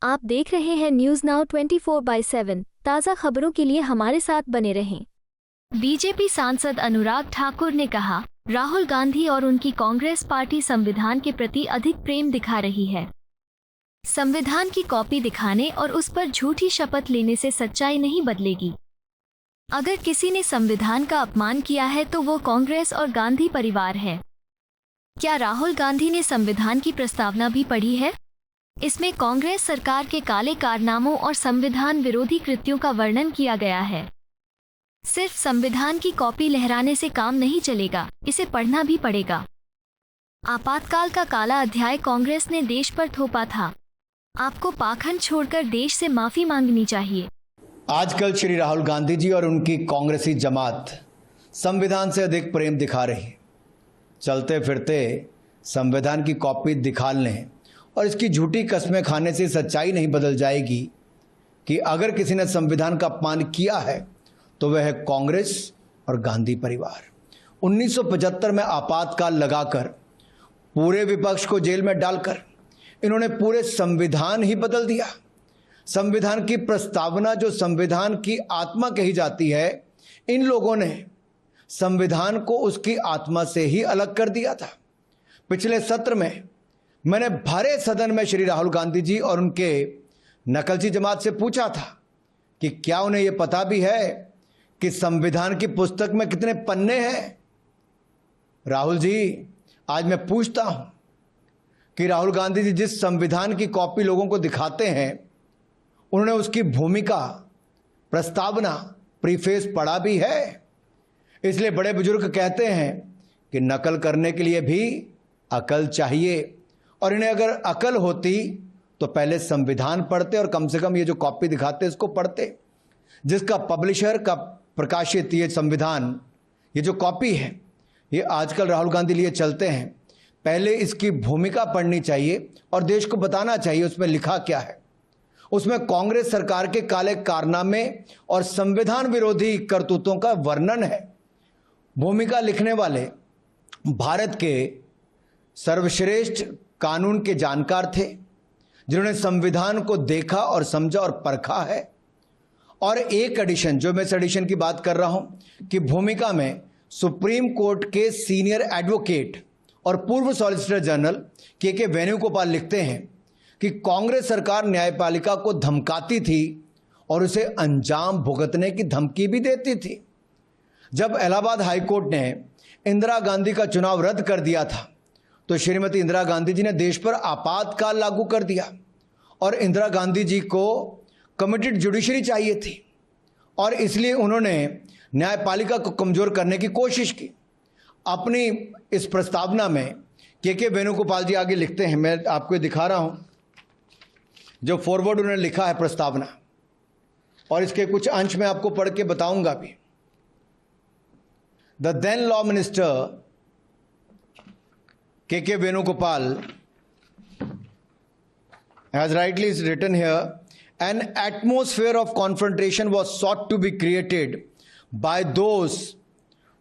आप देख रहे हैं न्यूज नाउ 24/7। ताज़ा खबरों के लिए हमारे साथ बने रहें। बीजेपी सांसद अनुराग ठाकुर ने कहा, राहुल गांधी और उनकी कांग्रेस पार्टी संविधान के प्रति अधिक प्रेम दिखा रही है। संविधान की कॉपी दिखाने और उस पर झूठी शपथ लेने से सच्चाई नहीं बदलेगी। अगर किसी ने संविधान का अपमान किया है तो वो कांग्रेस और गांधी परिवार है। क्या राहुल गांधी ने संविधान की प्रस्तावना भी पढ़ी है? इसमें कांग्रेस सरकार के काले कारनामों और संविधान विरोधी कृत्यों का वर्णन किया गया है। सिर्फ संविधान की कॉपी लहराने से काम नहीं चलेगा, इसे पढ़ना भी पड़ेगा। आपातकाल का काला अध्याय कांग्रेस ने देश पर थोपा था। आपको पाखंड छोड़कर देश से माफी मांगनी चाहिए। आजकल श्री राहुल गांधी जी और उनकी कांग्रेसी जमात संविधान से अधिक प्रेम दिखा रही है। चलते फिरते संविधान की कॉपी दिखाने और इसकी झूठी कस्में खाने से सच्चाई नहीं बदल जाएगी कि अगर किसी ने संविधान का अपमान किया है तो वह है कांग्रेस और गांधी परिवार। 1975 में आपातकाल लगाकर पूरे विपक्ष को जेल में डालकर इन्होंने पूरे संविधान ही बदल दिया। संविधान की प्रस्तावना जो संविधान की आत्मा कही जाती है, इन लोगों ने संविधान को उसकी आत्मा से ही अलग कर दिया था। पिछले सत्र में मैंने भरे सदन में श्री राहुल गांधी जी और उनके नकलची जमात से पूछा था कि क्या उन्हें यह पता भी है कि संविधान की पुस्तक में कितने पन्ने हैं। राहुल जी, आज मैं पूछता हूं कि राहुल गांधी जी जिस संविधान की कॉपी लोगों को दिखाते हैं, उन्होंने उसकी भूमिका, प्रस्तावना, प्रीफेस पढ़ा भी है। इसलिए बड़े बुजुर्ग कहते हैं कि नकल करने के लिए भी अकल चाहिए, और इन्हें अगर अकल होती तो पहले संविधान पढ़ते और कम से कम ये जो कॉपी दिखाते इसको पढ़ते। जिसका पब्लिशर का प्रकाशित ये संविधान, ये जो कॉपी है, ये आजकल राहुल गांधी लिए चलते हैं। पहले इसकी भूमिका पढ़नी चाहिए और देश को बताना चाहिए उसमें लिखा क्या है। उसमें कांग्रेस सरकार के काले कारनामे और संविधान विरोधी करतूतों का वर्णन है। भूमिका लिखने वाले भारत के सर्वश्रेष्ठ कानून के जानकार थे, जिन्होंने संविधान को देखा और समझा और परखा है। और एक एडिशन, जो मैं इस एडिशन की बात कर रहा हूं, कि भूमिका में सुप्रीम कोर्ट के सीनियर एडवोकेट और पूर्व सॉलिसिटर जनरल के वेणुगोपाल लिखते हैं कि कांग्रेस सरकार न्यायपालिका को धमकाती थी और उसे अंजाम भुगतने की धमकी भी देती थी। जब इलाहाबाद हाईकोर्ट ने इंदिरा गांधी का चुनाव रद्द कर दिया था तो श्रीमती इंदिरा गांधी जी ने देश पर आपातकाल लागू कर दिया और इंदिरा गांधी जी को कमिटेड जुडिशरी चाहिए थी, और इसलिए उन्होंने न्यायपालिका को कमजोर करने की कोशिश की। अपनी इस प्रस्तावना में के वेणुगोपाल जी आगे लिखते हैं, मैं आपको दिखा रहा हूं जो फॉरवर्ड उन्होंने लिखा है प्रस्तावना, और इसके कुछ अंश में आपको पढ़ के बताऊंगा भी। द देन लॉ मिनिस्टर के Venugopal has rightly written here, an atmosphere of confrontation was sought to be created by those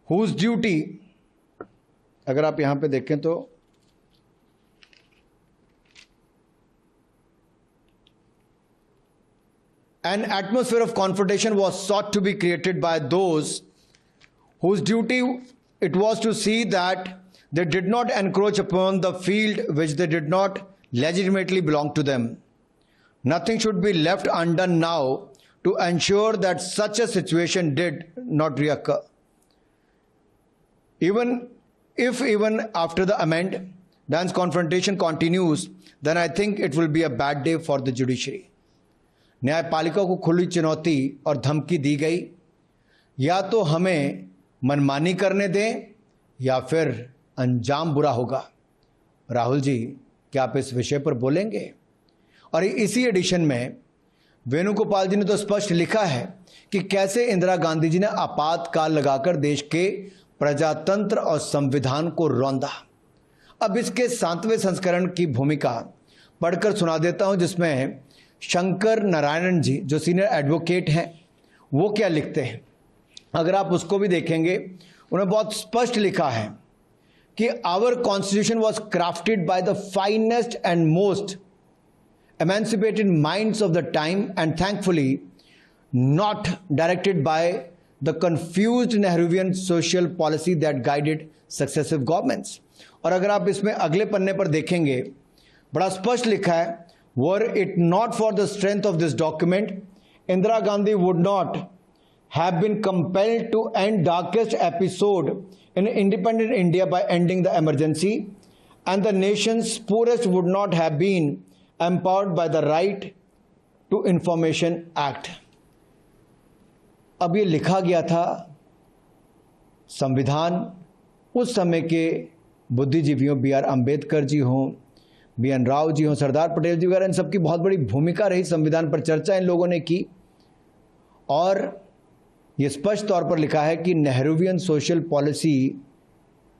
whose duty, अगर आप यहां पे देखें तो an atmosphere of confrontation was sought to be created by those whose duty it was to see that they did not encroach upon the field which they did not legitimately belong to them. Nothing should be left undone now to ensure that such a situation did not reoccur. Even after the amendment, then confrontation continues, then I think it will be a bad day for the judiciary. न्यायपालिका को खुली चुनौती और धमकी दी गई, या तो हमें मनमानी करने दें या फिर अंजाम बुरा होगा। राहुल जी, क्या आप इस विषय पर बोलेंगे? और इसी एडिशन में वेणुगोपाल जी ने तो स्पष्ट लिखा है कि कैसे इंदिरा गांधी जी ने आपातकाल लगाकर देश के प्रजातंत्र और संविधान को रौंदा। अब इसके 7वें संस्करण की भूमिका पढ़कर सुना देता हूं, जिसमें शंकर नारायणन जी जो सीनियर एडवोकेट हैं वो क्या लिखते हैं। अगर आप उसको भी देखेंगे, उन्होंने बहुत स्पष्ट लिखा है कि our constitution was crafted by the finest and most emancipated minds of the time and thankfully not directed by the confused Nehruvian social policy that guided successive governments. और अगर आप इसमें अगले पन्ने पर देखेंगे बड़ा स्पष्ट लिखा है, were it not for the strength of this document, Indira Gandhi would not have been compelled to end darkest episode in independent India by ending the emergency, and the nation's poorest would not have been empowered by the Right to Information Act. अब ये लिखा गया था, संविधान उस समय के बुद्धिजीवियों बी आर अम्बेडकर जी हों, बी एन राव जी हों, सरदार पटेल जी वगैरह, इन सबकी बहुत बड़ी भूमिका रही। संविधान पर चर्चा इन लोगों ने की और ये स्पष्ट तौर पर लिखा है कि नेहरूवियन सोशल पॉलिसी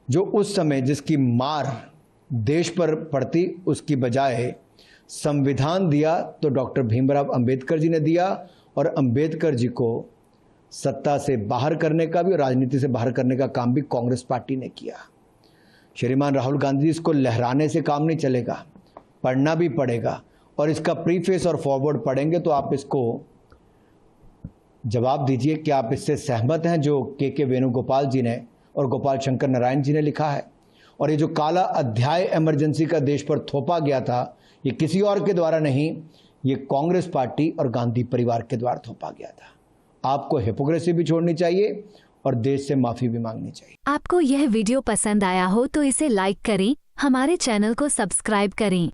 जो उस समय जिसकी मार देश पर पड़ती, उसकी बजाय संविधान दिया तो डॉक्टर भीमराव अंबेडकर जी ने दिया, और अंबेडकर जी को सत्ता से बाहर करने का भी और राजनीति से बाहर करने का काम भी कांग्रेस पार्टी ने किया। श्रीमान राहुल गांधी जी, इसको लहराने से काम नहीं चलेगा, पढ़ना भी पड़ेगा, और इसका प्रीफेस और फॉरवर्ड पढ़ेंगे तो आप इसको जवाब दीजिए कि आप इससे सहमत हैं जो के वेणुगोपाल जी ने और गोपाल शंकर नारायण जी ने लिखा है। और ये जो काला अध्याय इमरजेंसी का देश पर थोपा गया था, ये किसी और के द्वारा नहीं, ये कांग्रेस पार्टी और गांधी परिवार के द्वारा थोपा गया था। आपको हिपोक्रेसी भी छोड़नी चाहिए और देश से माफी भी मांगनी चाहिए। आपको यह वीडियो पसंद आया हो तो इसे लाइक करें, हमारे चैनल को सब्सक्राइब करें।